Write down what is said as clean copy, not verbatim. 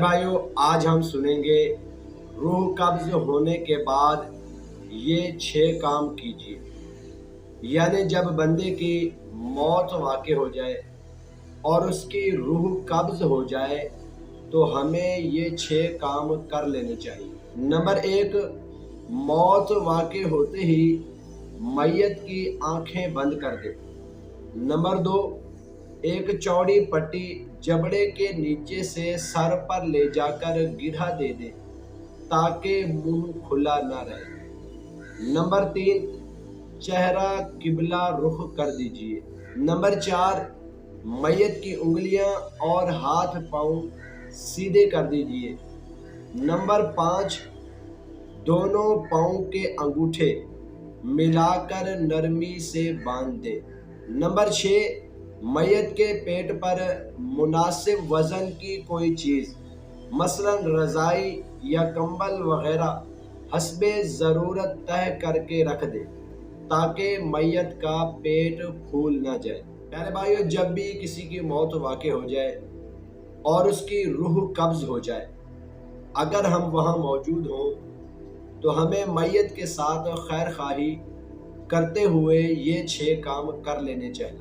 بھائیو آج ہم سنیں گے روح قبض ہونے کے بعد یہ 6 کام کیجیے، یعنی جب بندے کی موت واقع ہو جائے اور اس کی روح قبض ہو جائے تو ہمیں یہ 6 کام کر لینے چاہیے۔ نمبر 1، موت واقع ہوتے ہی میت کی آنکھیں بند کر دے۔ نمبر 2، ایک چوڑی پٹی جبڑے کے نیچے سے سر پر لے جا کر گرھا دے دے تاکہ منہ کھلا نہ رہے۔ نمبر 3، چہرہ قبلہ رخ کر دیجیے۔ نمبر 4، میت کی انگلیاں اور ہاتھ پاؤں سیدھے کر دیجیے۔ نمبر 5، دونوں پاؤں کے انگوٹھے ملا کر نرمی سے باندھ دے۔ نمبر 6، میت کے پیٹ پر مناسب وزن کی کوئی چیز مثلا رضائی یا کمبل وغیرہ حسب ضرورت تہہ کر کے رکھ دے تاکہ میت کا پیٹ پھول نہ جائے۔ پیارے بھائیو، جب بھی کسی کی موت واقع ہو جائے اور اس کی روح قبض ہو جائے، اگر ہم وہاں موجود ہوں تو ہمیں میت کے ساتھ خیر خواہی کرتے ہوئے یہ 6 کام کر لینے چاہیے۔